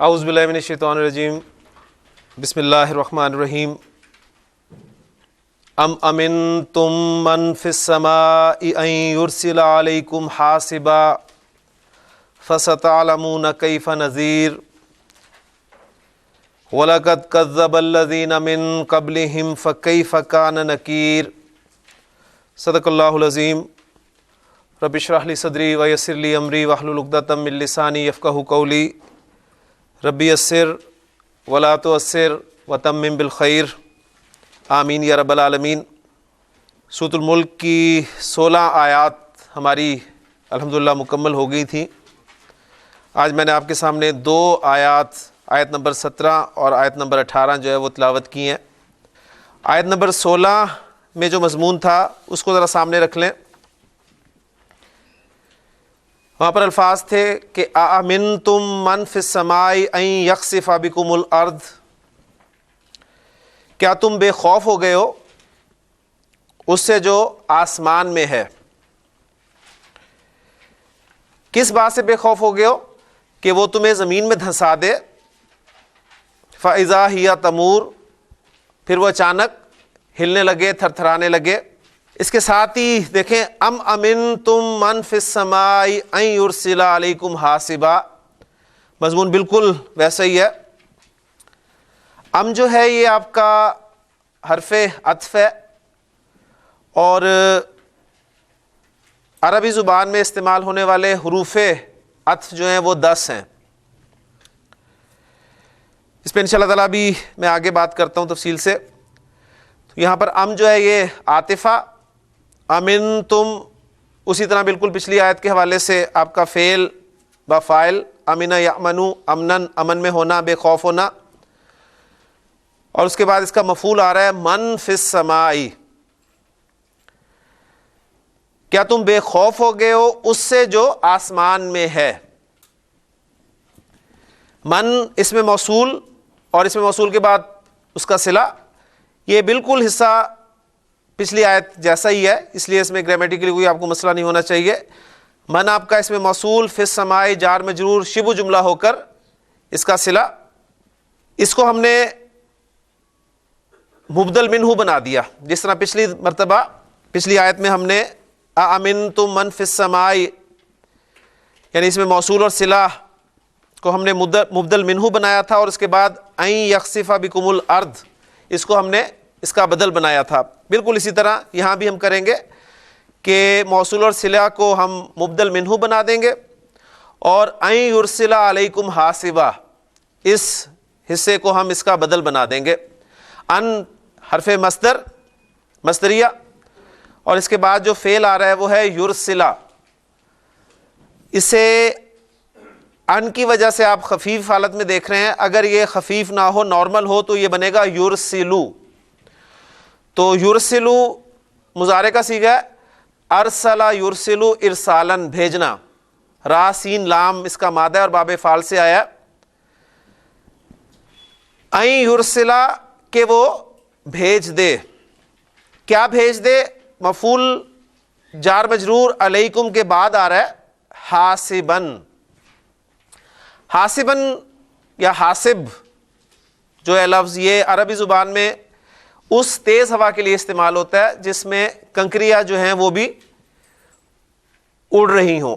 اعوذ باللہ من الشیطان الرجیم بسم اللہ الرحمن الرحیم ام امنتم من فی السماء ان یرسل علیکم حاصبا فستعلمون کیف نذیر وَلَقَدْ كَذَّبَ الَّذِينَ مِن قَبْلِهِمْ فَكَيْفَ كَانَ نَكِيرٌ صدق اللہ العظیم رب اشرح لی صدری ویسر لی امری واحلل عقدۃ من لسانی یفقہوا قولی رب یسر ولا تعسر وتمم بالخیر آمین یا رب العالمین۔ سورۃ الملک کی 16 آیات ہماری الحمدللہ مکمل ہو گئی تھیں۔ آج میں نے آپ کے سامنے 2 آیات، آیت نمبر 17 اور آیت نمبر 18 جو ہے وہ تلاوت کی ہیں۔ آیت نمبر 16 میں جو مضمون تھا اس کو ذرا سامنے رکھ لیں۔ وہاں پر الفاظ تھے کہ اَأَمِنْتُم مَّن فِي السَّمَاءِ أَن يَخْسِفَ بِكُمُ الْأَرْضَ، کیا تم بے خوف ہو گئے ہو اس سے جو آسمان میں ہے۔ کس بات سے بے خوف ہو گئے ہو؟ کہ وہ تمہیں زمین میں دھنسا دے۔ فَإِذَا هِيَ تَمُورُ، پھر وہ اچانک ہلنے لگے، تھرتھرانے لگے۔ اس کے ساتھ ہی دیکھیں ام امنتم من فی السماء ان یرسل علیکم حاصبا، مضمون بالکل ویسا ہی ہے۔ ام جو ہے یہ آپ کا حرف عطف ہے، اور عربی زبان میں استعمال ہونے والے حروف عطف جو ہیں وہ 10 ہیں۔ اس پہ انشاءاللہ تعالیٰ بھی میں آگے بات کرتا ہوں تفصیل سے۔ تو یہاں پر ام جو ہے یہ عاطفہ، امنتم اسی طرح بالکل پچھلی آیت کے حوالے سے آپ کا فعل با فاعل، امن یامنو، امنن، امن میں ہونا، بے خوف ہونا، اور اس کے بعد اس کا مفعول آ رہا ہے من فی السماء، کیا تم بے خوف ہو گئے ہو اس سے جو آسمان میں ہے۔ من اس میں موصول، اور اس میں موصول کے بعد اس کا صلہ، یہ بالکل حصہ پچھلی آیت جیسا ہی ہے، اس لیے اس میں گرامیٹیکلی کوئی آپ کو مسئلہ نہیں ہونا چاہیے۔ من آپ کا اس میں موصول، فی السماء جار مجرور شبہ جملہ ہو کر اس کا صلہ، اس کو ہم نے مبدل منہ بنا دیا، جس طرح پچھلی مرتبہ پچھلی آیت میں ہم نے اَأَمِنْتُم مَّن فِي السَّمَاءِ، یعنی اس میں موصول اور صلہ کو ہم نے مبدل منہ بنایا تھا، اور اس کے بعد اَن یخسف بکم الارض، اس کو ہم نے اس کا بدل بنایا تھا۔ بالکل اسی طرح یہاں بھی ہم کریں گے کہ موصول اور صلہ کو ہم مبدل منہ بنا دیں گے، اور اَن یرسل علیکم حاصبا، اس حصے کو ہم اس کا بدل بنا دیں گے۔ ان حرف مصدر، مصدریہ، اور اس کے بعد جو فعل آ رہا ہے وہ ہے یرسلا۔ اسے ان کی وجہ سے آپ خفیف حالت میں دیکھ رہے ہیں، اگر یہ خفیف نہ ہو، نارمل ہو، تو یہ بنے گا یرسلو۔ تو یرسلو مضارع کا صیغہ ہے، ارسلا یرسلو ارسالن، بھیجنا، را سین لام اس کا مادہ اور باب فعل سے آیا۔ این یرسلا کہ وہ بھیج دے، کیا بھیج دے؟ مفعول جار مجرور علیکم کے بعد آ رہا ہے حاسبن۔ حاسبن یا حاسب جو ہے لفظ، یہ عربی زبان میں اس تیز ہوا کے لیے استعمال ہوتا ہے جس میں کنکریاں جو ہیں وہ بھی اڑ رہی ہوں،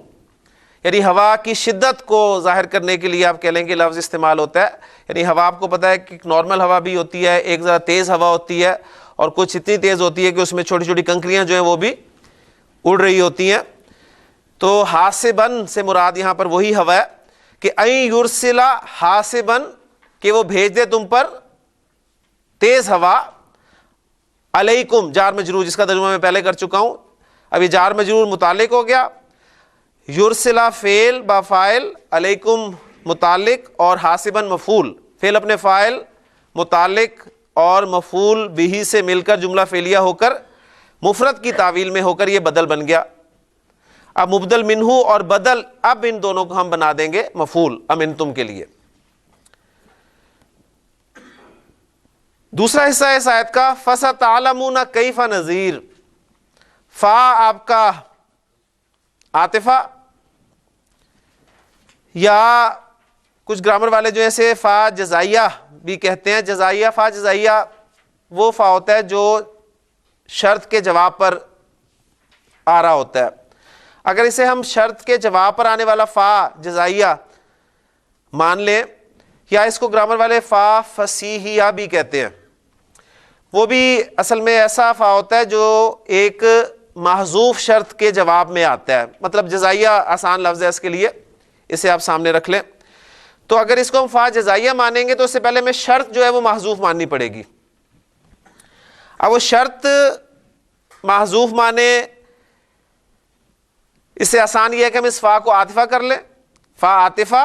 یعنی ہوا کی شدت کو ظاہر کرنے کے لیے آپ کہہ لیں کہ لفظ استعمال ہوتا ہے۔ یعنی ہوا آپ کو پتہ ہے کہ نارمل ہوا بھی ہوتی ہے، ایک ذرا تیز ہوا ہوتی ہے، اور کچھ اتنی تیز ہوتی ہے کہ اس میں چھوٹی چھوٹی کنکریاں جو ہیں وہ بھی اڑ رہی ہوتی ہیں۔ تو حاسبن سے مراد یہاں پر وہی ہوا ہے کہ این یرسلا حاسبن، کہ وہ بھیج دے تم پر تیز ہوا، علیکم جار مجرور جس کا ترجمہ میں پہلے کر چکا ہوں، ابھی جار مجرور متعلق ہو گیا، یرسلا فعل با فاعل، علیکم متعلق، اور حاسبن مفعول، فعل اپنے فاعل، متعلق اور مفعول بھی سے مل کر جملہ فعلیہ ہو کر مفرد کی تعویل میں ہو کر یہ بدل بن گیا۔ اب مبدل منہ اور بدل، اب ان دونوں کو ہم بنا دیں گے مفعول امنتم کے لیے۔ دوسرا حصہ ہے اس آیت کا فَسَتَعْلَمُونَ كَيْفَ نَذِيرٌ، فا آپ کا عاطفہ، یا کچھ گرامر والے جو ایسے فا جزائیہ بھی کہتے ہیں. جزائیہ، فا جزائیہ وہ فا ہوتا ہے جو شرط کے جواب پر آ رہا ہوتا ہے. اگر اسے ہم شرط کے جواب پر آنے والا فا جزائیہ مان لیں، یا اس کو گرامر والے فا فصیحیہ بھی کہتے ہیں، وہ بھی اصل میں ایسا فا ہوتا ہے جو ایک محذوف شرط کے جواب میں آتا ہے. مطلب جزائیہ آسان لفظ ہے اس کے لیے، اسے آپ سامنے رکھ لیں. تو اگر اس کو ہم فا جزائیہ مانیں گے تو اس سے پہلے ہمیں شرط جو ہے وہ محذوف ماننی پڑے گی. اب وہ شرط محذوف مانے، اس سے آسان یہ ہے کہ ہم اس فا کو عاطفہ کر لیں. فا عاطفہ.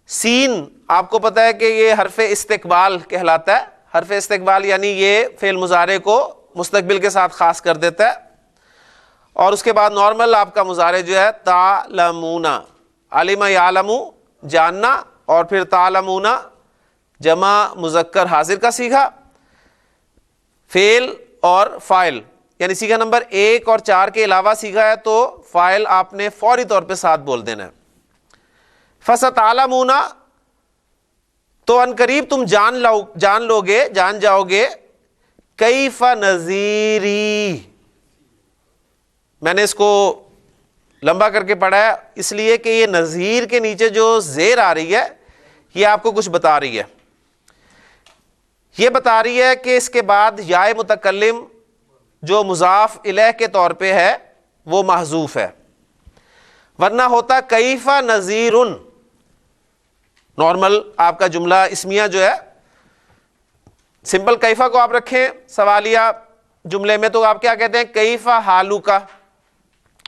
سین آپ کو پتہ ہے کہ یہ حرف استقبال کہلاتا ہے. حرف استقبال یعنی یہ فعل مضارع کو مستقبل کے ساتھ خاص کر دیتا ہے. اور اس کے بعد نارمل آپ کا مضارع جو ہے تعلمون، علم یعلم جاننا، اور پھر تعلمون جمع مذکر حاضر کا سیغہ، فعل اور فاعل، یعنی سیغہ نمبر 1 اور 4 کے علاوہ سیغہ ہے تو فاعل آپ نے فوری طور پہ ساتھ بول دینا ہے. فَسَتَعْلَمُونَ تو ان قریب تم جان لو گے، جان جاؤ گے، کیف نذیری. میں نے اس کو لمبا کر کے پڑھا ہے اس لیے کہ یہ نذیر کے نیچے جو زیر آ رہی ہے یہ آپ کو کچھ بتا رہی ہے. یہ بتا رہی ہے کہ اس کے بعد یا متکلم جو مضاف الیہ کے طور پہ ہے وہ محذوف ہے، ورنہ ہوتا کیف نذیر. نارمل آپ کا جملہ اسمیہ جو ہے، سمپل کیفا کو آپ رکھیں سوالیہ جملے میں تو آپ کیا کہتے ہیں؟ کیفا حالوکا.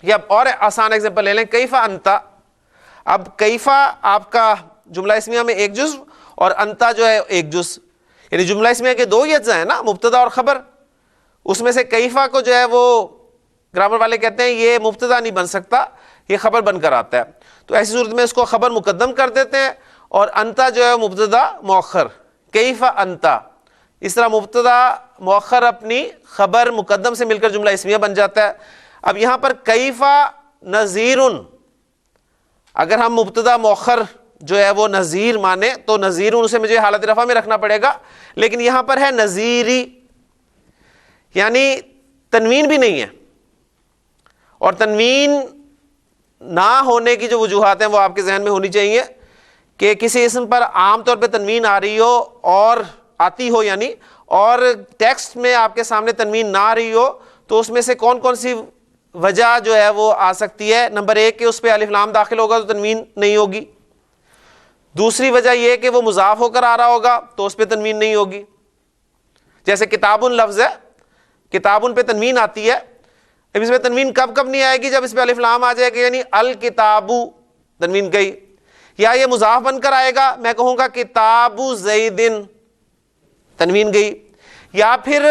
یا اور آسان ایگزامپل لے لیں، کیفا انتا. اب کیفا آپ کا جملہ اسمیہ میں ایک جزء اور انتا جو ہے ایک جزء، یعنی جملہ اسمیہ کے دو ہی اجزاء ہیں نا، مبتدا اور خبر. اس میں سے کیفا کو جو ہے وہ گرامر والے کہتے ہیں یہ مبتدا نہیں بن سکتا، یہ خبر بن کر آتا ہے. تو ایسی صورت میں اس کو خبر مقدم کر دیتے ہیں، اور انتا جو ہے مبتدا مؤخر، کیفا انتا. اس طرح مبتدا مؤخر اپنی خبر مقدم سے مل کر جملہ اسمیہ بن جاتا ہے. اب یہاں پر کیفا نذیر، اگر ہم مبتدا مؤخر جو ہے وہ نذیر مانے تو نذیر اسے مجھے حالت رفع میں رکھنا پڑے گا، لیکن یہاں پر ہے نذیری، یعنی تنوین بھی نہیں ہے. اور تنوین نہ ہونے کی جو وجوہات ہیں وہ آپ کے ذہن میں ہونی چاہیے کہ کسی اسم پر عام طور پہ تنوین آ رہی ہو اور آتی ہو، یعنی اور ٹیکسٹ میں آپ کے سامنے تنوین نہ آ رہی ہو تو اس میں سے کون کون سی وجہ جو ہے وہ آ سکتی ہے. نمبر 1 کہ اس پہ الف لام داخل ہوگا تو تنوین نہیں ہوگی. دوسری وجہ یہ کہ وہ مضاف ہو کر آ رہا ہوگا تو اس پہ تنوین نہیں ہوگی. جیسے کتابن لفظ ہے، کتابن پہ تنوین آتی ہے، اب اس پہ تنوین کب کب نہیں آئے گی؟ جب اس پہ الف لام آ جائے گا، یعنی الکتابو تنوین گئی. یا یہ مضاف بن کر آئے گا، میں کہوں گا کتاب زیدن، تنوین گئی. یا پھر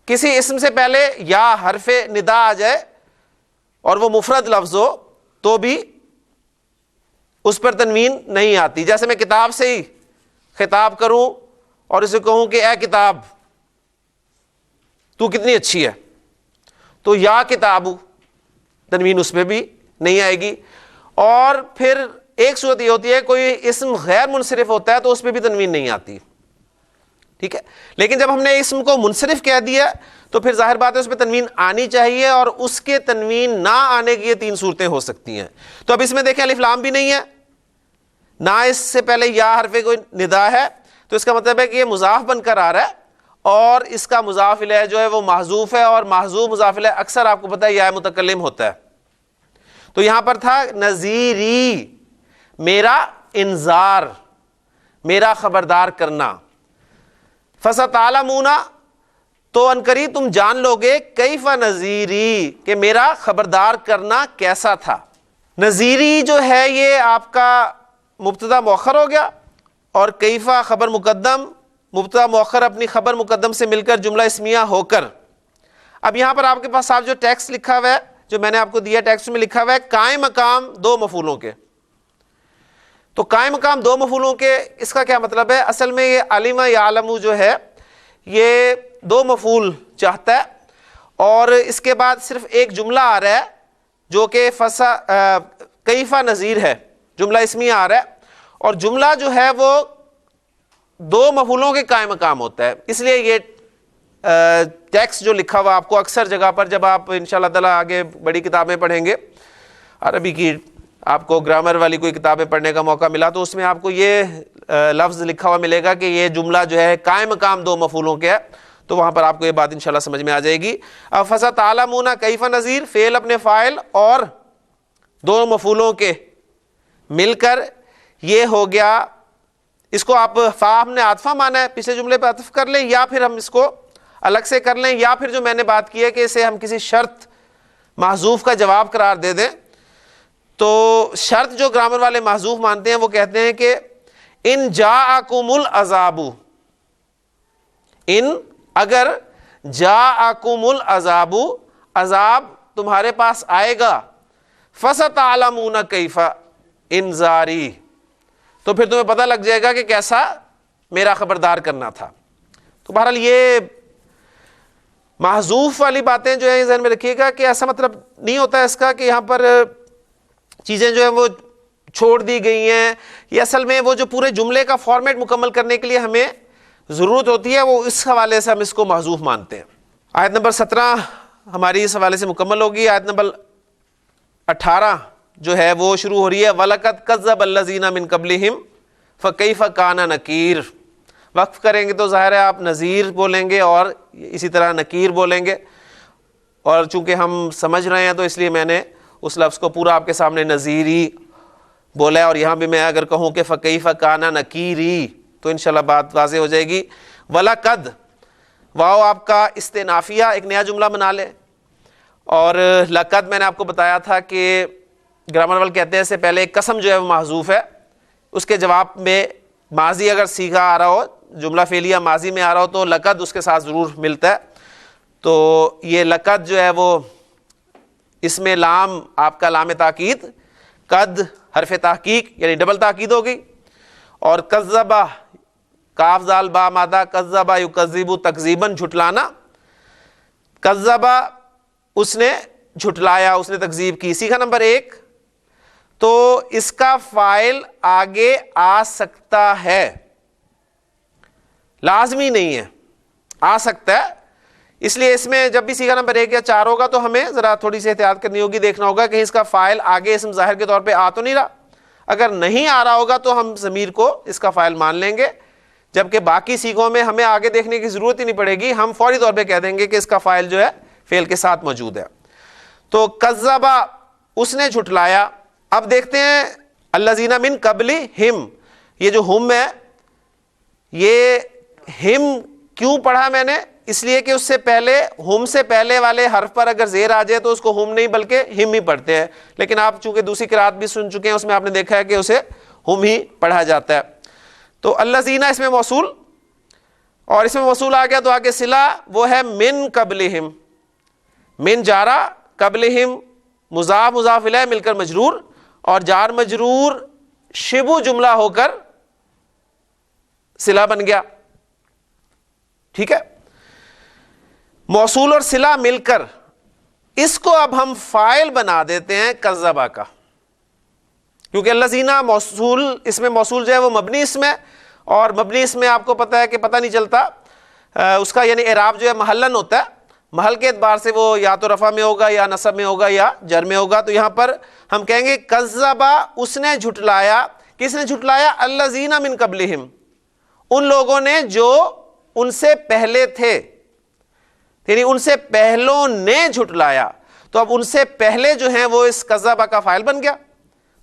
کسی اسم سے پہلے یا حرف ندا آ جائے اور وہ مفرد لفظ ہو تو بھی اس پر تنوین نہیں آتی. جیسے میں کتاب سے ہی خطاب کروں اور اسے کہوں کہ اے کتاب تو کتنی اچھی ہے، تو یا کتابو تنوین اس پہ بھی نہیں آئے گی. اور پھر ایک صورت یہ ہوتی ہے کوئی اسم غیر منصرف ہوتا ہے تو اس پہ بھی تنوین نہیں آتی، ٹھیک ہے. لیکن جب ہم نے اسم کو منصرف کہہ دیا تو پھر ظاہر بات ہے اس پہ تنوین آنی چاہیے، اور اس کے تنوین نہ آنے کی یہ 3 صورتیں ہو سکتی ہیں. تو اب اس میں دیکھیں الف لام بھی نہیں ہے، نہ اس سے پہلے یا حرف کوئی ندا ہے، تو اس کا مطلب ہے کہ یہ مضاف بن کر آ رہا ہے اور اس کا مضاف الیہ جو ہے وہ محذوف ہے، اور محذوف مضاف الیہ اکثر آپ کو پتہ ہے یا متکلم ہوتا ہے. تو یہاں پر تھا نذیری، میرا انذار، میرا خبردار کرنا. فَسَتَعْلَمُونَ تو انقریب تم جان لو گے، کیف نذیری کہ میرا خبردار کرنا کیسا تھا. نذیری جو ہے یہ آپ کا مبتدا مؤخر ہو گیا، اور کیفا خبر مقدم، مبتدا مؤخر اپنی خبر مقدم سے مل کر جملہ اسمیہ ہو کر. اب یہاں پر آپ کے پاس صاحب جو ٹیکسٹ لکھا ہوا ہے، جو میں نے آپ کو دیا ٹیکسٹ میں لکھا ہوا ہے قائم مقام 2 مفعولوں کے. تو قائم مقام 2 مفعولوں کے، اس کا کیا مطلب ہے؟ اصل میں یہ علم یعلم جو ہے یہ 2 مفعول چاہتا ہے، اور اس کے بعد صرف ایک جملہ آ رہا ہے جو کہ کیفا نذیر ہے. جملہ اسمیہ آ رہا ہے اور جملہ جو ہے وہ دو مفعولوں کے قائم مقام ہوتا ہے. اس لیے یہ ٹیکسٹ جو لکھا ہوا آپ کو اکثر جگہ پر جب آپ انشاءاللہ تعالیٰ آگے بڑی کتابیں پڑھیں گے, عربی کی آپ کو گرامر والی کوئی کتابیں پڑھنے کا موقع ملا تو اس میں آپ کو یہ لفظ لکھا ہوا ملے گا کہ یہ جملہ جو ہے قائم مقام دو مفعولوں کے ہے, تو وہاں پر آپ کو یہ بات انشاءاللہ سمجھ میں آ جائے گی. اب فَسَتَعْلَمُونَ کَیْفَ نَذِیر, فعل اپنے فاعل اور دو مفعولوں کے مل کر یہ ہو گیا. اس کو آپ فا ہم نے عاطفہ مانا ہے, پچھلے جملے پہ عطف کر لیں یا پھر ہم اس کو الگ سے کر لیں, یا پھر جو میں نے بات کی ہے کہ اسے ہم کسی شرط محذوف کا جواب قرار دے دیں. تو شرط جو گرامر والے محذوف مانتے ہیں وہ کہتے ہیں کہ ان جاءکم العذاب, ان اگر جاءکم العذاب, عذاب تمہارے پاس آئے گا, فَسَتَعْلَمُونَ كَيْفَ انذاری, تو پھر تمہیں پتہ لگ جائے گا کہ کیسا میرا خبردار کرنا تھا. تو بہرحال یہ محذوف والی باتیں جو ہیں ذہن میں رکھیے گا کہ ایسا مطلب نہیں ہوتا ہے اس کا کہ یہاں پر چیزیں جو ہیں وہ چھوڑ دی گئی ہیں. یہ اصل میں وہ جو پورے جملے کا فارمیٹ مکمل کرنے کے لیے ہمیں ضرورت ہوتی ہے, وہ اس حوالے سے ہم اس کو محذوف مانتے ہیں. آیت نمبر 17 ہماری اس حوالے سے مکمل ہوگی. آیت نمبر 18 جو ہے وہ شروع ہو رہی ہے وَلَقَدْ كَذَّبَ الَّذِينَ مِن قَبْلِهِمْ فَكَيْفَ كَانَ نَكِيرٌ. وقف کریں گے تو ظاہر ہے آپ نذیر بولیں گے اور اسی طرح نکیر بولیں گے, اور چونکہ ہم سمجھ رہے ہیں تو اس لیے میں نے اس لفظ کو پورا آپ کے سامنے نذیری بولا ہے. اور یہاں بھی میں اگر کہوں کہ فَكَيْفَ كَانَ نَكِيرِ تو انشاءاللہ بات واضح ہو جائے گی. وَلَقَدْ واو آپ کا استنافیہ ایک نیا جملہ بنا لے, اور لقد میں نے آپ کو بتایا تھا کہ گرامر والے کہتے ہیں اس سے پہلے ایک قسم جو ہے وہ محذوف ہے, اس کے جواب میں ماضی اگر سیغہ آ رہا ہو, جملہ فعلیہ ماضی میں آ رہا ہو تو لقد اس کے ساتھ ضرور ملتا ہے. تو یہ لقد جو ہے وہ اس میں لام آپ کا لام تاکید, قد حرف تحقیق یعنی ڈبل تاکید ہو گئی, اور کذبہ کاف زال با مادہ, کذبہ یکذب تکذیباً جھٹلانا, کذبہ اس نے جھٹلایا, اس نے تکذیب کی. سیکھا نمبر 1, تو اس کا فاعل آگے آ سکتا ہے, لازمی نہیں ہے, آ سکتا ہے. اس لیے اس میں جب بھی سیکھا نمبر 1 یا 4 ہوگا تو ہمیں ذرا تھوڑی سی احتیاط کرنی ہوگی, دیکھنا ہوگا کہ اس کا فاعل آگے اسم ظاہر کے طور پہ آ تو نہیں رہا. اگر نہیں آ رہا ہوگا تو ہم ضمیر کو اس کا فاعل مان لیں گے, جبکہ باقی سیغوں میں ہمیں آگے دیکھنے کی ضرورت ہی نہیں پڑے گی, ہم فوری طور پہ کہہ دیں گے کہ اس کا فاعل جو ہے فعل کے ساتھ موجود ہے. تو کذبہ اس نے جھٹلایا. اب دیکھتے ہیں الذین من قبلہم, یہ جو ہم ہے یہ ہم کیوں پڑھا میں نے, اس لیے کہ اس سے پہلے ہم سے پہلے والے حرف پر اگر زیر آ جائے تو اس کو ہم نہیں بلکہ ہم ہی پڑھتے ہیں, لیکن آپ چونکہ دوسری قرات بھی سن چکے ہیں اس میں آپ نے دیکھا ہے کہ اسے ہم ہی پڑھا جاتا ہے. تو الذین اس میں موصول, اور اس میں موصول آ گیا تو آگے صلہ وہ ہے من قبلہم, من جارا قبلہم مضاف مضاف الیہ مل کر مجرور, اور جار مجرور شبہ جملہ ہو کر صلہ بن گیا. ٹھیک ہے, موصول اور صلہ مل کر اس کو اب ہم فاعل بنا دیتے ہیں کذبہ کا, کیونکہ الذین موصول, اس میں موصول جو ہے وہ مبنی اسم ہے, اور مبنی اسم میں آپ کو پتہ ہے کہ پتہ نہیں چلتا اس کا یعنی اعراب جو ہے محلن ہوتا ہے, محل کے اعتبار سے وہ یا تو رفع میں ہوگا یا نصب میں ہوگا یا جر میں ہوگا. تو یہاں پر ہم کہیں گے کذبہ اس نے جھٹلایا, کس نے جھٹلایا, الذین من قبلہم, ان لوگوں نے جو ان سے پہلے تھے, یعنی ان سے پہلوں نے جھٹلایا. تو اب ان سے پہلے جو ہیں وہ اس کذبہ کا فاعل بن گیا,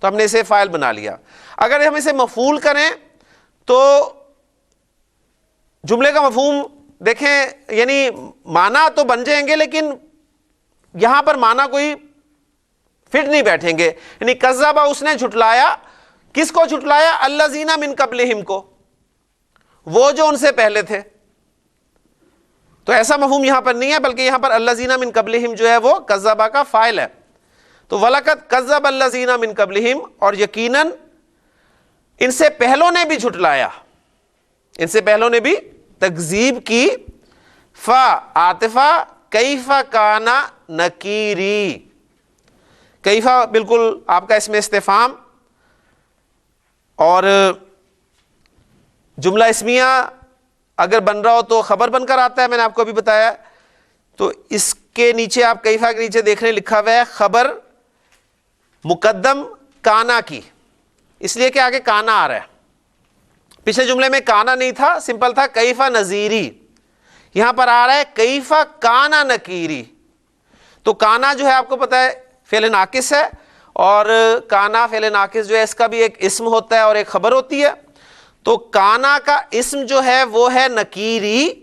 تو ہم نے اسے فاعل بنا لیا. اگر ہم اسے مفعول کریں تو جملے کا مفہوم دیکھیں, یعنی معنی تو بن جائیں گے لیکن یہاں پر معنی کوئی فٹ نہیں بیٹھیں گے. یعنی کذبہ اس نے جھٹلایا, کس کو جھٹلایا, الذین من قبلہم کو, وہ جو ان سے پہلے تھے. تو ایسا مفہوم یہاں پر نہیں ہے, بلکہ یہاں پر الذین من قبلہم جو ہے وہ کذبہ کا فاعل ہے. تو وَلَقَدْ كَذَّبَ الَّذِينَ مِن قَبْلِهِمْ, اور یقیناً ان سے پہلوں نے بھی جھٹلایا, ان سے پہلوں نے بھی تکذیب کی. فا عاطفہ کیف کان نکیری, کیفا بالکل آپ کا اس میں استفہام, اور جملہ اسمیہ اگر بن رہا ہو تو خبر بن کر آتا ہے، میں نے آپ کو ابھی بتایا. تو اس کے نیچے آپ کیفا کے نیچے دیکھ رہے ہیں لکھا ہوا ہے خبر مقدم کانا کی، اس لیے کہ آگے کانا آ رہا ہے. پچھلے جملے میں کانا نہیں تھا، سمپل تھا کیفا نذیری. یہاں پر آ رہا ہے کیفا کانا نکیری. تو کانا جو ہے آپ کو پتا ہے فعل ناقص ہے، اور کانا فعل ناقص جو ہے اس کا بھی ایک اسم ہوتا ہے اور ایک خبر ہوتی ہے. تو کانا کا اسم جو ہے وہ ہے نکیری.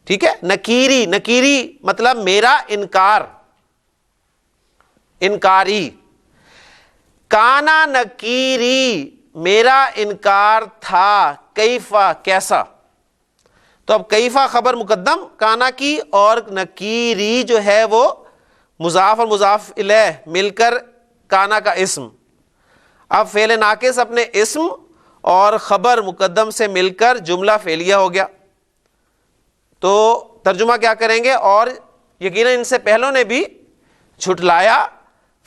ٹھیک ہے، نکیری. نکیری مطلب میرا انکار، انکاری. کانا نکیری میرا انکار تھا، کیفا کیسا. تو اب کیفا خبر مقدم کانا کی، اور نکیری جو ہے وہ مضاف اور مضاف الیہ مل کر کانا کا اسم. اب فعل ناقص اپنے اسم اور خبر مقدم سے مل کر جملہ فعلیہ ہو گیا. تو ترجمہ کیا کریں گے؟ اور یقیناً ان سے پہلوں نے بھی جھٹلایا.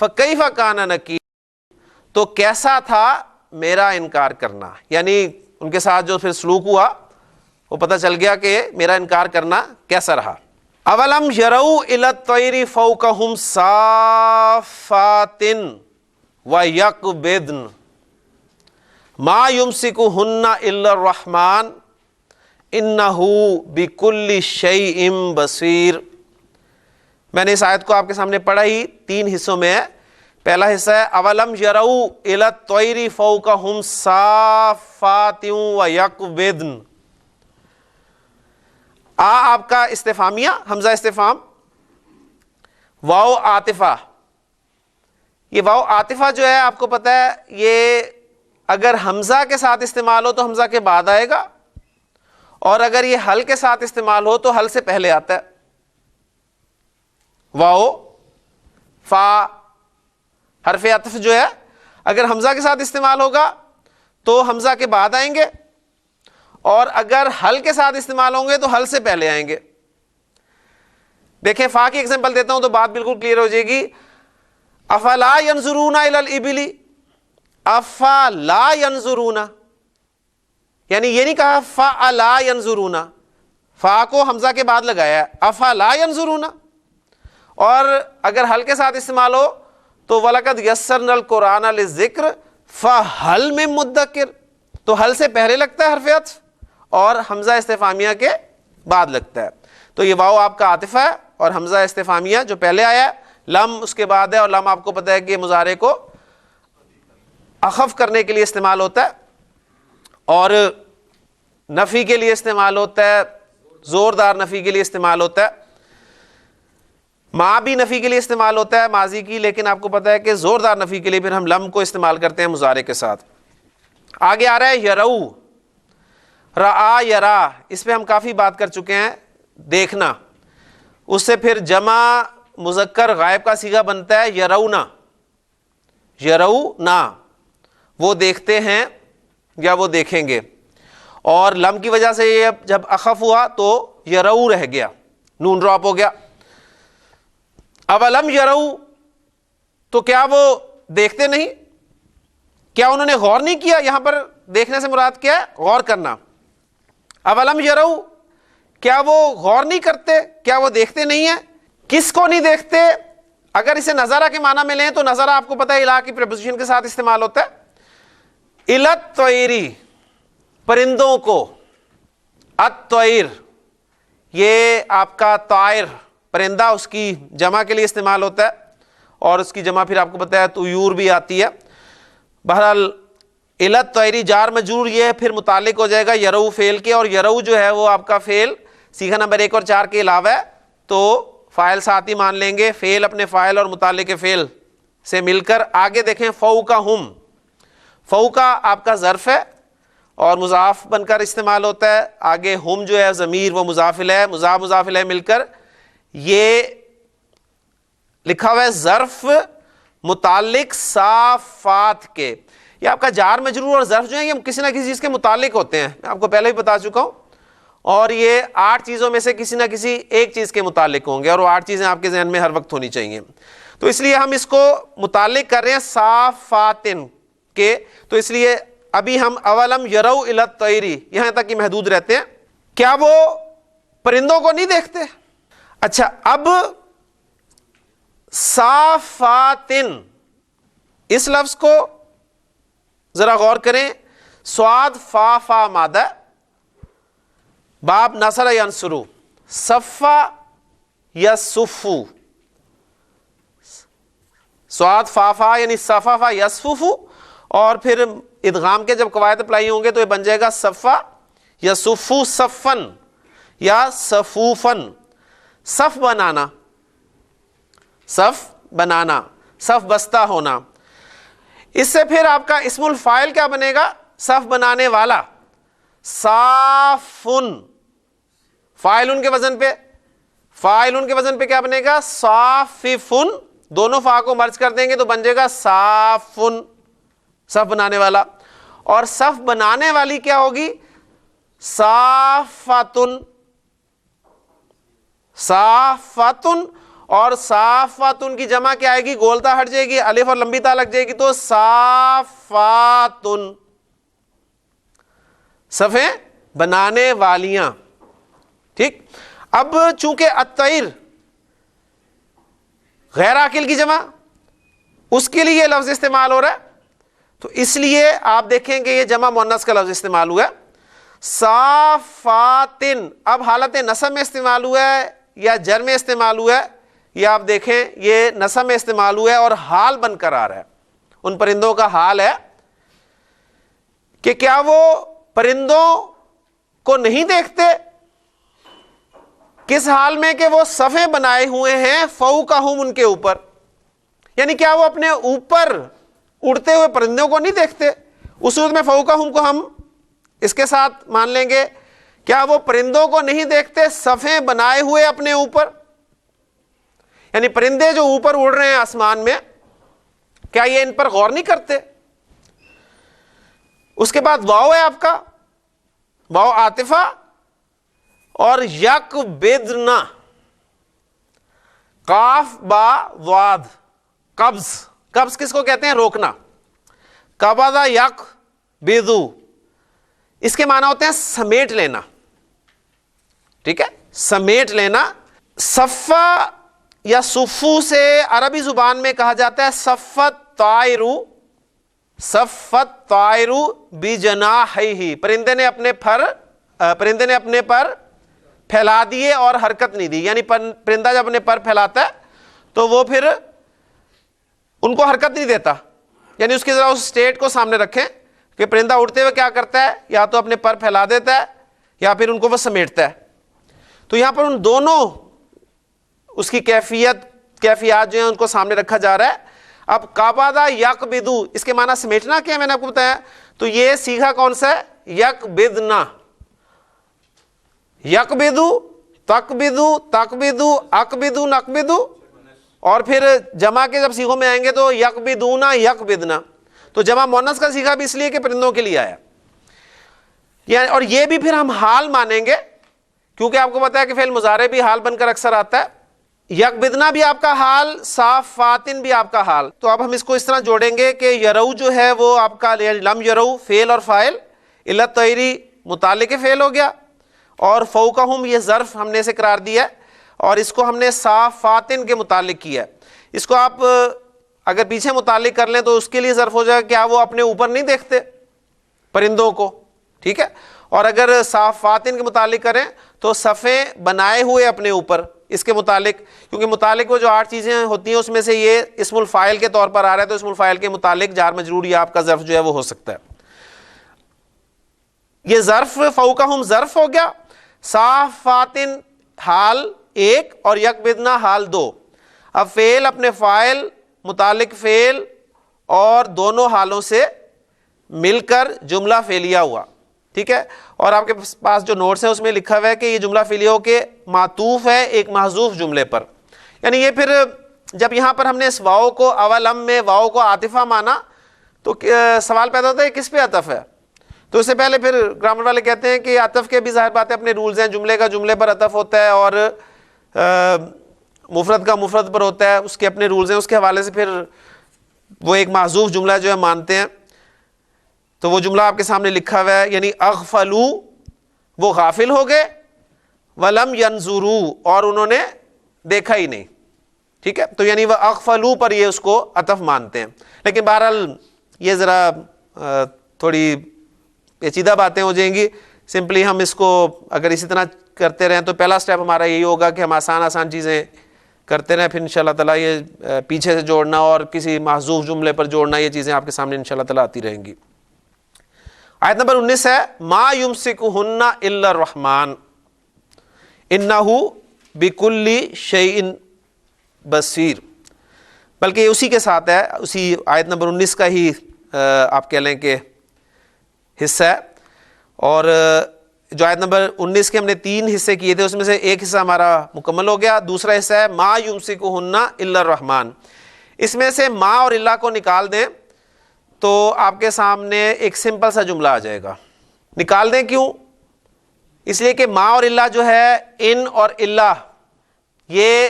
فکیف کان نکیر، تو کیسا تھا میرا انکار کرنا، یعنی ان کے ساتھ جو پھر سلوک ہوا وہ پتہ چل گیا کہ میرا انکار کرنا کیسا رہا. اولم یروا الی الطیر فوقہم صافات ویقبضن ما یمسکہن الا الرحمن انہ بکل شیء بصیر. میں نے اس آیت کو آپ کے سامنے پڑھا ہی 3 حصوں میں ہے. پہلا حصہ ہے اولم یروا الی الطیر فوقہم صافات ویقبضن. آپ کا استفہامیہ حمزہ استفہام، واو عاطفہ. یہ واو عاطفہ جو ہے آپ کو پتہ ہے یہ اگر حمزہ کے ساتھ استعمال ہو تو حمزہ کے بعد آئے گا، اور اگر یہ حل کے ساتھ استعمال ہو تو حل سے پہلے آتا ہے. واو فا حرف عطف جو ہے اگر حمزہ کے ساتھ استعمال ہوگا تو حمزہ کے بعد آئیں گے، اور اگر حل کے ساتھ استعمال ہوں گے تو حل سے پہلے آئیں گے. دیکھیں فا کی ایگزامپل دیتا ہوں تو بات بالکل کلیئر ہو جائے گی. افلا ینظرون الی الابل، افلا ینظرون، یعنی یہ نہیں کہا فالا ینظرون، فا کو حمزہ کے بعد لگایا ہے افلا ینظرون. اور اگر حل کے ساتھ استعمال ہو تو وَلَقَدْ يَسَّرْنَا الْقُرْآنَ لِلذِّكْرِ فَهَلْ مِن مُدَّكِرٍ. تو حل سے پہلے لگتا ہے حرف عطف اور حمزہ استفہامیہ کے بعد لگتا ہے. تو یہ واو آپ کا عاطفہ ہے اور حمزہ استفہامیہ جو پہلے آیا ہے، لم اس کے بعد ہے، اور لم آپ کو پتہ ہے کہ مضارع کو اخف کرنے کے لیے استعمال ہوتا ہے اور نفی کے لیے استعمال ہوتا ہے، زوردار نفی کے لیے استعمال ہوتا ہے. ماں بھی نفی کے لیے استعمال ہوتا ہے ماضی کی، لیکن آپ کو پتہ ہے کہ زوردار نفی کے لیے پھر ہم لم کو استعمال کرتے ہیں مضارع کے ساتھ. آگے آ رہا ہے یرو، رآ یرا، اس پہ ہم کافی بات کر چکے ہیں. دیکھنا، اس سے پھر جمع مذکر غائب کا صیغہ بنتا ہے یرونا. یرونا، وہ دیکھتے ہیں یا وہ دیکھیں گے. اور لم کی وجہ سے یہ جب اخف ہوا تو یرو رہ گیا، نون ڈراپ ہو گیا. اولم یرو، تو کیا وہ دیکھتے نہیں؟ کیا انہوں نے غور نہیں کیا؟ یہاں پر دیکھنے سے مراد کیا ہے؟ غور کرنا. اولم یرو، کیا وہ غور نہیں کرتے؟ کیا وہ دیکھتے نہیں ہیں؟ کس کو نہیں دیکھتے؟ اگر اسے نظرہ کے معنی میں لیں تو نظرہ آپ کو پتہ ہے الہ کی پریپوزیشن کے ساتھ استعمال ہوتا ہے. الت طیری، پرندوں کو. الطیر، یہ آپ کا طائر پرندہ، اس کی جمع کے لیے استعمال ہوتا ہے، اور اس کی جمع پھر آپ کو پتہ ہے طیور بھی آتی ہے. بہرحال الت طیری جار مجرور یہ پھر متعلق ہو جائے گا یرو فعل کے، اور یرو جو ہے وہ آپ کا فعل صیغہ نمبر 1 اور 4 کے علاوہ ہے، تو فاعل ساتھ ہی مان لیں گے. فعل اپنے فاعل اور متعلق فعل سے مل کر. آگے دیکھیں فوقہم، فوقہ آپ کا ظرف ہے اور مضاف بن کر استعمال ہوتا ہے. آگے ہم جو ہے ضمیر وہ مضاف الیہ، مضاف مضاف الیہ مل کر یہ لکھا ہوا ہے ظرف متعلق صافات کے. یہ آپ کا جار مجرور اور ظرف جو ہیں یہ کسی نہ کسی چیز کے متعلق ہوتے ہیں، میں آپ کو پہلے بھی بتا چکا ہوں، اور یہ 8 چیزوں میں سے کسی نہ کسی ایک چیز کے متعلق ہوں گے، اور وہ 8 چیزیں آپ کے ذہن میں ہر وقت ہونی چاہیے. تو اس لیے ہم اس کو متعلق کر رہے ہیں صافاتن، کے, تو اس لیے ابھی ہم اولم یرو الی الطیر یہاں تک ہی محدود رہتے ہیں. کیا وہ پرندوں کو نہیں دیکھتے؟ اچھا اب صافاتن اس لفظ کو ذرا غور کریں. سواد فا فا مادہ باب نصر ینصرو صفا یصفو سواد فا فا یعنی صفا فا یصفو اور پھر ادغام کے جب قواعد اپلائی ہوں گے تو یہ بن جائے گا صفا یصفو صفن یا صفوفن. صف بنانا صف بستہ ہونا. اس سے پھر آپ کا اسم الفاعل کیا بنے گا؟ صف بنانے والا. صافن فاعلن کے وزن پہ کیا بنے گا؟ صاففن. دونوں فا کو مرج کر دیں گے تو بن جائے گا صافن صف بنانے والا. اور صف بنانے والی کیا ہوگی؟ صافتن اور صافاتن کی جمع کیا آئے گی؟ گولتا ہٹ جائے گی, الف اور لمبی تا لگ جائے گی تو صافاتن صفیں بنانے والیاں. ٹھیک. اب چونکہ الطیر غیر عاقل کی جمع اس کے لیے یہ لفظ استعمال ہو رہا ہے تو اس لیے آپ دیکھیں کہ یہ جمع مؤنث کا لفظ استعمال ہوا ہے. صافاتن اب حالت نصب میں استعمال ہوا ہے یا جر میں استعمال ہوا ہے؟ یہ آپ دیکھیں یہ نصب میں استعمال ہوا ہے اور حال بن کر آ رہا ہے. ان پرندوں کا حال ہے کہ کیا وہ پرندوں کو نہیں دیکھتے؟ کس حال میں؟ کہ وہ صفیں بنائے ہوئے ہیں فوقہم ان کے اوپر, یعنی کیا وہ اپنے اوپر اڑتے ہوئے پرندوں کو نہیں دیکھتے؟ اس صورت میں فوقہم کو ہم اس کے ساتھ مان لیں گے کیا وہ پرندوں کو نہیں دیکھتے صفیں بنائے ہوئے اپنے اوپر؟ یعنی پرندے جو اوپر اڑ رہے ہیں آسمان میں کیا یہ ان پر غور نہیں کرتے؟ اس کے بعد واو ہے آپ کا, واو عاطفہ اور یک بدنا قاف با واد قبض کس کو کہتے ہیں؟ روکنا. قبضہ یک بدو اس کے معنی ہوتے ہیں سمیٹ لینا. ٹھیک ہے, سمیٹ لینا. صفا یا صفو سے عربی زبان میں کہا جاتا ہے صفت طائرو بجناحیہ پرندے نے اپنے پر پھیلا دیے اور حرکت نہیں دی. یعنی پرندہ جب اپنے پر پھیلاتا ہے تو وہ پھر ان کو حرکت نہیں دیتا. یعنی اس کی ذرا اس سٹیٹ کو سامنے رکھیں کہ پرندہ اڑتے ہوئے کیا کرتا ہے, یا تو اپنے پر پھیلا دیتا ہے یا پھر ان کو وہ سمیٹتا ہے. تو یہاں پر ان دونوں اس کی کیفیات جو ہیں ان کو سامنے رکھا جا رہا ہے. اب قبضہ یقبضو اس کے معنی سمیٹنا کیا میں نے آپ کو بتایا, تو یہ صیغہ کون سا ہے؟ یقبضنا. یقبضو تقبضو تقبضو اقبضو نقبضو اور پھر جمع کے جب صیغوں میں آئیں گے تو یقبضونا یقبضنا. تو جمع مؤنث کا صیغہ بھی اس لیے کہ پرندوں کے لیے آیا. یعنی اور یہ بھی پھر ہم حال مانیں گے کیونکہ آپ کو پتا ہے کہ فعل مضارع بھی حال بن کر اکثر آتا ہے. یقبضنا بھی آپ کا حال, صافاتن بھی آپ کا حال. تو اب ہم اس کو اس طرح جوڑیں گے کہ یرو جو ہے وہ آپ کا لم یرو فعل اور فاعل, الی الطیر متعلق فعل ہو گیا اور فوقہم یہ ظرف ہم نے اسے قرار دیا ہے اور اس کو ہم نے صافاتن کے متعلق کیا ہے. اس کو آپ اگر پیچھے متعلق کر لیں تو اس کے لیے ظرف ہو جائے گا کیا وہ اپنے اوپر نہیں دیکھتے پرندوں کو. ٹھیک ہے, اور اگر صافاتن کے متعلق کریں تو صفیں بنائے ہوئے اپنے اوپر اس کے متعلق, کیونکہ متعلق وہ جو 8 چیزیں ہوتی ہیں اس میں سے یہ اسم الفاعل کے طور پر آ رہا ہے تو اسم الفاعل کے متعلق جار مجرور یا آپ کا ظرف جو ہے وہ ہو سکتا ہے. یہ ظرف فوقہم ظرف ہو گیا, صافاتن حال 1 اور یقبضنا حال 2. اب فعل اپنے فاعل متعلق فعل اور دونوں حالوں سے مل کر جملہ فعلیہ ہوا. ٹھیک ہے, اور آپ کے پاس جو نوٹس ہے اس میں لکھا ہوا ہے کہ یہ جملہ فعلیہ ہو کے معطوف ہے ایک محذوف جملے پر. یعنی یہ پھر جب یہاں پر ہم نے اس واو کو اولم میں واو کو عاطفہ مانا تو سوال پیدا ہوتا ہے کس پہ عطف ہے. تو اس سے پہلے پھر گرامر والے کہتے ہیں کہ عطف کے بھی ظاہر بات ہے اپنے رولز ہیں. جملے کا جملے پر عطف ہوتا ہے اور مفرد کا مفرد پر ہوتا ہے, اس کے اپنے رولز ہیں. اس کے حوالے سے پھر وہ ایک محذوف جملہ جو ہے مانتے ہیں. تو وہ جملہ آپ کے سامنے لکھا ہوا ہے، یعنی اغفلو، وہ غافل ہو گئے، ولم ینظرو، اور انہوں نے دیکھا ہی نہیں. ٹھیک ہے، تو یعنی وہ اغفلو پر یہ اس کو عطف مانتے ہیں. لیکن بہرحال یہ ذرا تھوڑی پیچیدہ باتیں ہو جائیں گی. سمپلی ہم اس کو اگر اسی طرح کرتے رہیں تو پہلا سٹیپ ہمارا یہی ہوگا کہ ہم آسان چیزیں کرتے رہیں، پھر انشاءاللہ تعالیٰ یہ پیچھے سے جوڑنا اور کسی محذوف جملے پر جوڑنا، یہ چیزیں آپ کے سامنے انشاءاللہ تعالیٰ آتی رہیں گی. آیت نمبر 19 ہے ما یمسکہن الا الرحمن انہ بکل شیء بصیر. بلکہ یہ اسی کے ساتھ ہے، اسی آیت نمبر 19 کا ہی آپ کہہ لیں کہ حصہ ہے. اور جو آیت نمبر 19 کے ہم نے 3 حصے کیے تھے، اس میں سے ایک حصہ ہمارا مکمل ہو گیا. دوسرا حصہ ہے ما یمسکہن الا الرحمن. اس میں سے ما اور الا کو نکال دیں تو آپ کے سامنے ایک سمپل سا جملہ آ جائے گا. نکال دیں کیوں؟ اس لیے کہ ما اور الا جو ہے، ان اور الا، یہ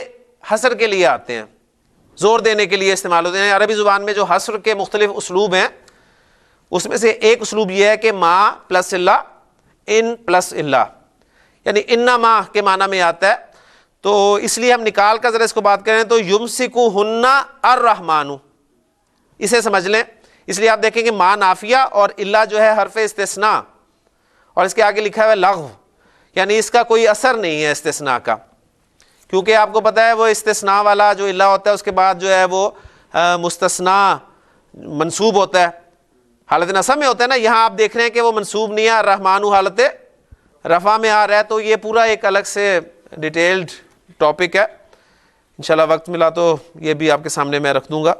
حصر کے لیے آتے ہیں، زور دینے کے لیے استعمال ہوتے ہیں. عربی زبان میں جو حصر کے مختلف اسلوب ہیں، اس میں سے ایک اسلوب یہ ہے کہ ما پلس الا، ان پلس الا، یعنی انما کے معنی میں آتا ہے. تو اس لیے ہم نکال کر ذرا اس کو بات کریں تو یمسکہن الرحمن، اسے سمجھ لیں. اس لیے آپ دیکھیں کہ ما نافیہ اور الا جو ہے حرف استثناء، اور اس کے آگے لکھا ہوا ہے لغو، یعنی اس کا کوئی اثر نہیں ہے استثناء کا. کیونکہ آپ کو پتہ ہے وہ استثناء والا جو الا ہوتا ہے اس کے بعد جو ہے وہ مستثنیٰ منصوب ہوتا ہے، حالت نصب میں ہوتا ہے نا. یہاں آپ دیکھ رہے ہیں کہ وہ منصوب نہیں ہے، الرحمن حالت رفع میں آ رہا ہے. تو یہ پورا ایک الگ سے ڈیٹیلڈ ٹاپک ہے، انشاءاللہ وقت ملا تو یہ بھی آپ کے سامنے میں رکھ دوں گا.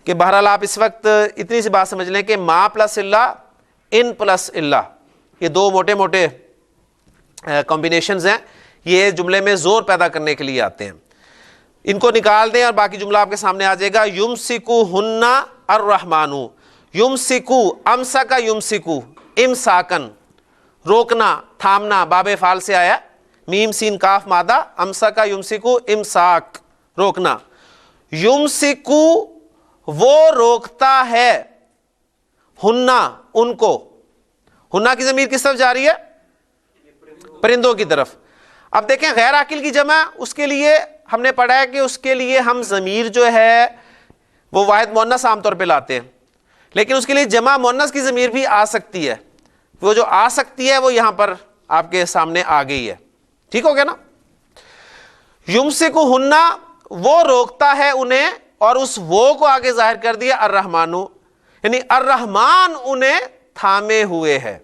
کہ بہرحال آپ اس وقت اتنی سی بات سمجھ لیں کہ ما پلس الا، ان پلس الا، یہ دو موٹے موٹے کمبینیشنز ہیں، یہ جملے میں زور پیدا کرنے کے لیے آتے ہیں. ان کو نکال دیں اور باقی جملہ آپ کے سامنے آ جائے گا. یمسکہن الرحمن، یمسکو، امسکا یمسکو، امساکن، روکنا، تھامنا، باب فعل سے آیا، میم سین کاف مادہ، امسکا یمسکو، امساک، روکنا. یمسکو، وہ روکتا ہے، ہننا، ان کو. ہننا کی ضمیر کس طرف جا رہی ہے؟ پرندوں کی طرف. اب دیکھیں غیر عاقل کی جمع، اس کے لیے ہم نے پڑھا ہے کہ اس کے لیے ہم ضمیر جو ہے وہ واحد مؤنث عام طور پہ لاتے ہیں، لیکن اس کے لیے جمع مؤنث کی ضمیر بھی آ سکتی ہے. وہ جو آ سکتی ہے وہ یہاں پر آپ کے سامنے آ گئی ہے. ٹھیک ہو گیا نا؟ یمسکہن، وہ روکتا ہے انہیں، اور اس وہ کو آگے ظاہر کر دیا الرحمن، یعنی الرحمن انہیں تھامے ہوئے ہے.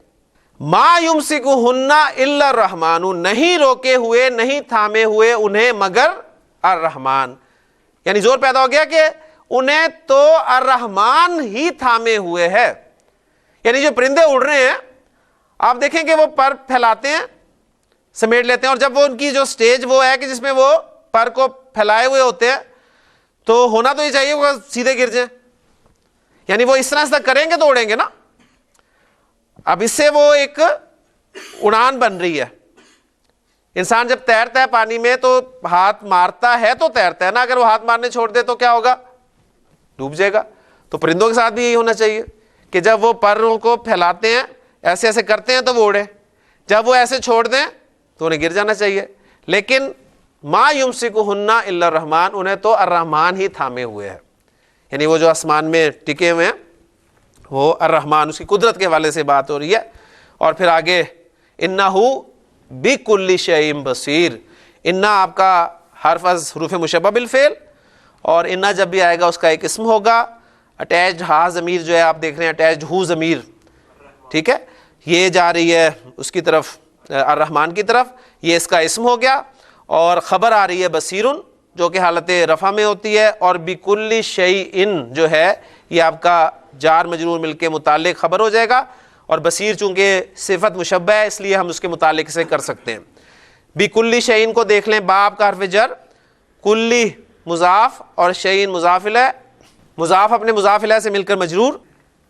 ما یمسکہن الا الرحمن، نہیں روکے ہوئے، نہیں تھامے ہوئے انہیں مگر الرحمن. یعنی زور پیدا ہو گیا کہ انہیں تو الرحمن ہی تھامے ہوئے ہے. یعنی جو پرندے اڑ رہے ہیں آپ دیکھیں کہ وہ پر پھیلاتے ہیں، سمیٹ لیتے ہیں، اور جب وہ ان کی جو سٹیج وہ ہے کہ جس میں وہ پر کو پھیلائے ہوئے ہوتے ہیں تو ہونا تو یہ چاہیے وہ سیدھے گر جائیں. یعنی وہ اس طرح سے کریں گے تو اڑیں گے نا. اب اس سے وہ ایک اڑان بن رہی ہے. انسان جب تیرتا ہے پانی میں تو ہاتھ مارتا ہے تو تیرتا ہے نا، اگر وہ ہاتھ مارنے چھوڑ دے تو کیا ہوگا؟ ڈوب جائے گا. تو پرندوں کے ساتھ بھی یہی ہونا چاہیے کہ جب وہ پروں کو پھیلاتے ہیں، ایسے ایسے کرتے ہیں تو وہ اڑے، جب وہ ایسے چھوڑ دیں تو انہیں گر جانا چاہیے. لیکن ما یمسکہن الا الرحمن، انہیں تو الرحمن ہی تھامے ہوئے ہے. یعنی وہ جو آسمان میں ٹکے ہوئے ہیں وہ الرحمن، اس کی قدرت کے حوالے سے بات ہو رہی ہے. اور پھر آگے انہ بکل شیء بصیر. انہ آپ کا حرف از حروف مشبہ بالفعل، اور انہ جب بھی آئے گا اس کا ایک اسم ہوگا. اٹیچڈ ہا ضمیر جو ہے آپ دیکھ رہے ہیں، اٹیچڈ ہو ضمیر، ٹھیک ہے، یہ جا رہی ہے اس کی طرف، الرحمن کی طرف، یہ اس کا اسم ہو گیا. اور خبر آ رہی ہے بصیرن، جو کہ حالت رفع میں ہوتی ہے. اور بکل شیء جو ہے یہ آپ کا جار مجرور مل کے متعلق خبر ہو جائے گا، اور بصیر چونکہ صفت مشبہ ہے اس لیے ہم اس کے متعلق سے کر سکتے ہیں. بکل شیء کو دیکھ لیں، باب کا حرف جر، کلی مضاف اور شیء مضاف الیہ. مضاف اپنے مضاف الیہ سے مل کر مجرور،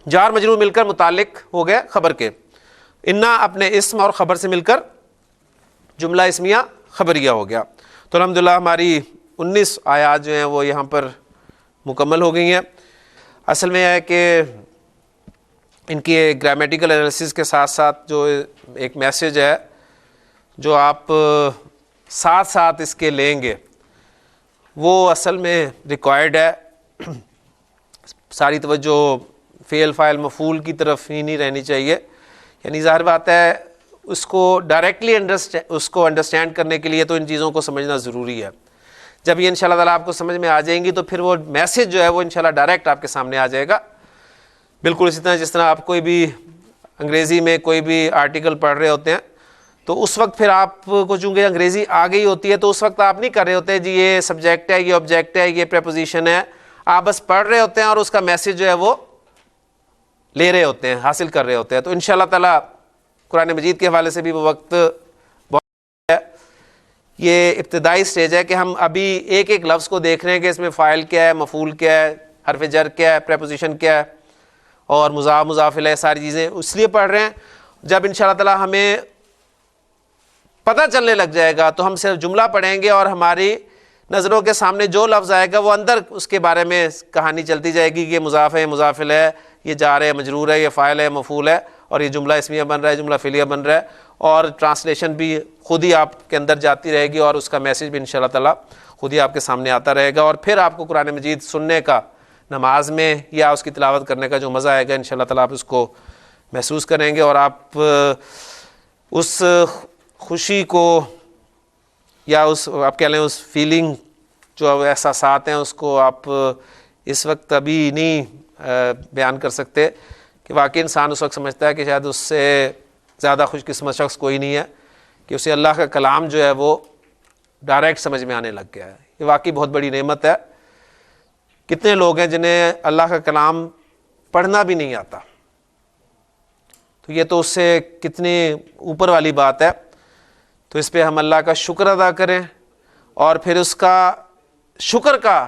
جار مجرور مل کر متعلق ہو گئے خبر کے. انہ اپنے اسم اور خبر سے مل کر جملہ اسمیہ خبریہ ہو گیا. تو الحمدللہ ہماری 19 آیات جو ہیں وہ یہاں پر مکمل ہو گئی ہیں. اصل میں ہے کہ ان کی گرامیٹیکل انالیسس کے ساتھ ساتھ جو ایک میسج ہے جو آپ ساتھ ساتھ اس کے لیں گے وہ اصل میں ریکوائرڈ ہے. ساری توجہ فعل فاعل مفعول کی طرف ہی نہیں رہنی چاہیے. یعنی ظاہر بات ہے اس کو ڈائریکٹلی انڈرسٹینڈ کرنے کے لیے تو ان چیزوں کو سمجھنا ضروری ہے. جب یہ انشاءاللہ تعالیٰ آپ کو سمجھ میں آ جائیں گی تو پھر وہ میسج جو ہے وہ انشاءاللہ ڈائریکٹ آپ کے سامنے آ جائے گا. بالکل اسی طرح جس طرح آپ کوئی بھی انگریزی میں کوئی بھی آرٹیکل پڑھ رہے ہوتے ہیں تو اس وقت پھر آپ کو چونکہ انگریزی آ گئی ہوتی ہے تو اس وقت آپ نہیں کر رہے ہوتے جی یہ سبجیکٹ ہے، یہ آبجیکٹ ہے، یہ پریپوزیشن ہے. آپ بس پڑھ رہے ہوتے ہیں اور اس کا میسج جو ہے وہ لے رہے ہوتے ہیں، حاصل کر رہے ہوتے ہیں. تو انشاءاللہ تعالیٰ قرآن مجید کے حوالے سے بھی وہ وقت بہت ہے. یہ ابتدائی سٹیج ہے کہ ہم ابھی ایک ایک لفظ کو دیکھ رہے ہیں کہ اس میں فاعل کیا ہے، مفعول کیا ہے، حرف جر کیا ہے، پریپوزیشن کیا ہے اور مضاف مضاف الیہ، ساری چیزیں اس لیے پڑھ رہے ہیں. جب انشاءاللہ تعالیٰ ہمیں پتہ چلنے لگ جائے گا تو ہم صرف جملہ پڑھیں گے اور ہماری نظروں کے سامنے جو لفظ آئے گا وہ اندر اس کے بارے میں کہانی چلتی جائے گی کہ یہ مضاف ہے، مضاف الیہ ہے، یہ جار ہے، مجرور ہے، یہ فاعل ہے، مفعول ہے، اور یہ جملہ اسمیہ بن رہا ہے، جملہ فعلیہ بن رہا ہے. اور ٹرانسلیشن بھی خود ہی آپ کے اندر جاتی رہے گی اور اس کا میسج بھی انشاءاللہ تعالیٰ خود ہی آپ کے سامنے آتا رہے گا. اور پھر آپ کو قرآن مجید سننے کا نماز میں یا اس کی تلاوت کرنے کا جو مزہ آئے گا انشاءاللہ تعالیٰ آپ اس کو محسوس کریں گے اور آپ اس خوشی کو یا اس آپ کہہ لیں اس فیلنگ جو احساسات ہیں اس کو آپ اس وقت ابھی نہیں بیان کر سکتے کہ واقعی انسان اس وقت سمجھتا ہے کہ شاید اس سے زیادہ خوش قسمت شخص کوئی نہیں ہے کہ اسے اللہ کا کلام جو ہے وہ ڈائریکٹ سمجھ میں آنے لگ گیا ہے. یہ واقعی بہت بڑی نعمت ہے. کتنے لوگ ہیں جنہیں اللہ کا کلام پڑھنا بھی نہیں آتا، تو یہ تو اس سے کتنی اوپر والی بات ہے. تو اس پہ ہم اللہ کا شکر ادا کریں اور پھر اس کا شکر کا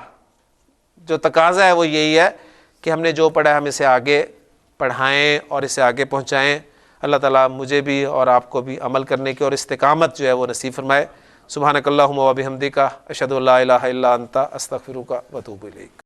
جو تقاضا ہے وہ یہی ہے کہ ہم نے جو پڑھا ہے ہم اسے آگے پڑھائیں اور اسے آگے پہنچائیں. اللہ تعالیٰ مجھے بھی اور آپ کو بھی عمل کرنے کی اور استقامت جو ہے وہ نصیب فرمائے. سبحانک اللہم و بحمدک، اشہد ان لا الہ الا انت، استغفرک و اتوب الیک.